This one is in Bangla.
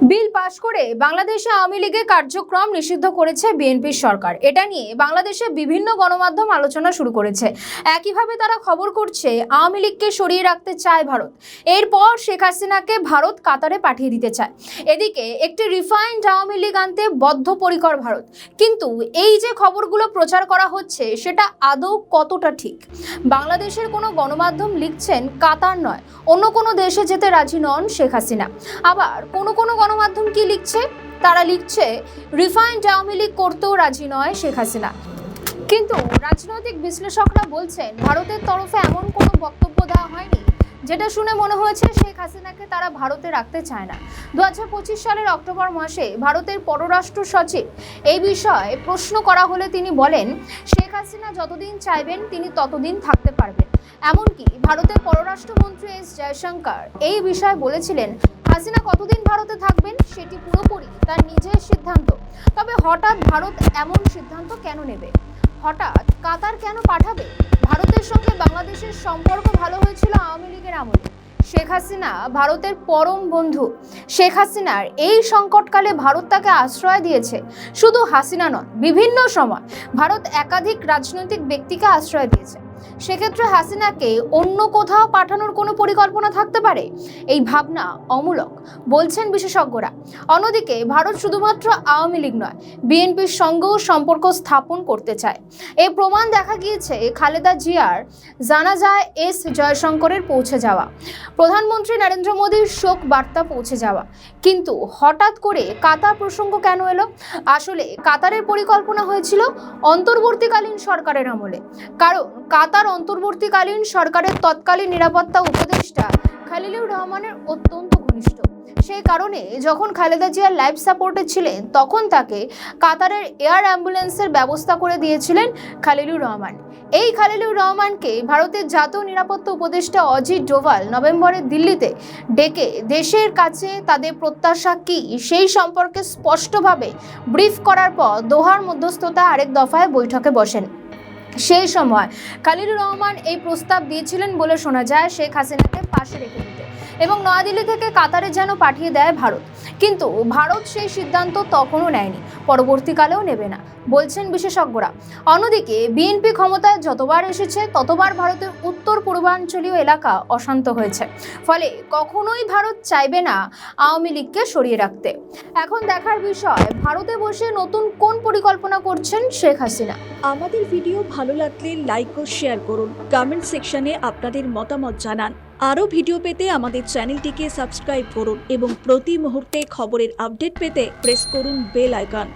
বিল পাশ করে বাংলাদেশে আওয়ামী লীগের কার্যক্রম নিষিদ্ধ করেছে বিএনপি সরকার। এটা নিয়ে বাংলাদেশে বিভিন্ন গণমাধ্যম আলোচনা শুরু করেছে। একইভাবে তারা খবর করছে আওয়ামী লীগকে সরিয়ে রাখতে চায় ভারত। এরপর শেখ হাসিনাকে ভারত কাতারে পাঠিয়ে দিতে চায়। এদিকে একটি রিফাইন্ড আওয়ামী লীগ আনতে বদ্ধপরিকর ভারত। কিন্তু এই যে খবরগুলো প্রচার করা হচ্ছে সেটা আদৌ কতটা ঠিক? বাংলাদেশের কোনো গণমাধ্যম লিখছেন কাতার নয় অন্য কোনো দেশে যেতে রাজি নন শেখ হাসিনা। আবার কোনো গণমাধ্যম কি লিখছে? তারা লিখছে রিফাইন্ড আওয়ামী লীগ করতেও রাজি নয় শেখ হাসিনা। কিন্তু রাজনৈতিক বিশ্লেষকরা বলছেন ভারতের তরফে এমন কোনো বক্তব্য দেওয়া হয়নি যেটা শুনে মনে হয়েছে শেখ হাসিনাকে তারা ভারতে রাখতে চায় না। 2025 সালের অক্টোবর মাসে ভারতের পররাষ্ট্র সচিব এই বিষয়ে প্রশ্ন করা হলে তিনি বলেন শেখ হাসিনা যতদিন চাইবেন তিনি ততদিন থাকতে পারবেন। এমনকি ভারতের পররাষ্ট্রমন্ত্রী এস জয়শঙ্কর এই বিষয়ে বলেছিলেন হাসিনা কতদিন ভারতে থাকবেন সেটি পুরোপুরি তার নিজের সিদ্ধান্ত। তবে হঠাৎ ভারত এমন সিদ্ধান্ত কেন নেবে? হঠাৎ কাতার কেন পাঠাবে? ভারতের সঙ্গে বাংলাদেশের সম্পর্ক ভালো হয়েছিল আওয়ামী লীগের আমলে। শেখ হাসিনা ভারতের পরম বন্ধু। শেখ হাসিনার এই সংকটকালে ভারত তাকে আশ্রয় দিয়েছে। শুধু হাসিনা নন, বিভিন্ন সময় ভারত একাধিক রাজনৈতিক ব্যক্তিকে আশ্রয় দিয়েছে। সেক্ষেত্রে হাসিনাকে অন্য কোথাও পাঠানোর কোনো পরিকল্পনা থাকতে পারে। এই ভাবনা অমূলক বলছেন বিশেষজ্ঞরা। অন্যদিকে ভারত শুধুমাত্র আওয়ামী লীগ নয়, বিএনপির সঙ্গেও সম্পর্ক স্থাপন করতে চায়। এই প্রমাণ দেখা গিয়েছে খালেদা জিয়ার জানাজায় এস জয়শঙ্করের পৌঁছে যাওয়া, প্রধানমন্ত্রী নরেন্দ্র মোদীর শোক বার্তা পৌঁছে যাওয়া। কিন্তু হঠাৎ করে কাতার প্রসঙ্গ কেন এলো? আসলে কাতারের পরিকল্পনা হয়েছিল অন্তর্বর্তীকালীন সরকারের আমলে। কারণ কাতার অন্তর্বর্তীকালীন সরকারের তৎকালীন নিরাপত্তা উপদেষ্টা খলিলুর রহমানের অত্যন্ত ঘনিষ্ঠ। সেই কারণে যখন খালেদা জিয়া লাইফ সাপোর্টে ছিলেন তখন তাকে কাতারের এয়ার অ্যাম্বুলেন্সের ব্যবস্থা করে দিয়েছিলেন খলিলুর রহমান। এই খলিলুর রহমানকে ভারতের জাতীয় নিরাপত্তা উপদেষ্টা অজিত ডোভাল নভেম্বরে দিল্লিতে ডেকে দেশের কাছে তাদের প্রত্যাশা কী সেই সম্পর্কে স্পষ্টভাবে ব্রিফ করার পর দোহার মধ্যস্থতা আরেক দফায় বৈঠকে বসেন। সেই সময় খলিলুর রহমান এই প্রস্তাব দিয়েছিলেন বলে শোনা যায় শেখ হাসিনাকে পাশে রেখে দিতে এবং নয়াদিল্লি থেকে কাতারে যেন পাঠিয়ে দেয় ভারত। কিন্তু ভারত সেই সিদ্ধান্ত তখনও নেয়নি, পরবর্তীকালেও নেবে না বলছেন বিশেষজ্ঞরা। অন্যদিকে বিএনপি ক্ষমতায় যতবার এসেছে ততবার ভারতের উত্তর পূর্বাঞ্চলীয় এলাকা অশান্ত হয়েছে। ফলে কখনোই ভারত চাইবে না আওয়ামী লীগকে সরিয়ে রাখতে। এখন দেখার বিষয় ভারতে বসে নতুন কোন পরিকল্পনা করছেন শেখ হাসিনা। আমাদের ভিডিও ভালো লাগলে লাইক ও শেয়ার করুন, কমেন্ট সেকশনে আপনাদের মতামত জানান। আরও ভিডিও পেতে আমাদের চ্যানেলটিকে সাবস্ক্রাইব করুন এবং প্রতি মুহূর্তে খবরের আপডেট পেতে প্রেস করুন বেল আইকন।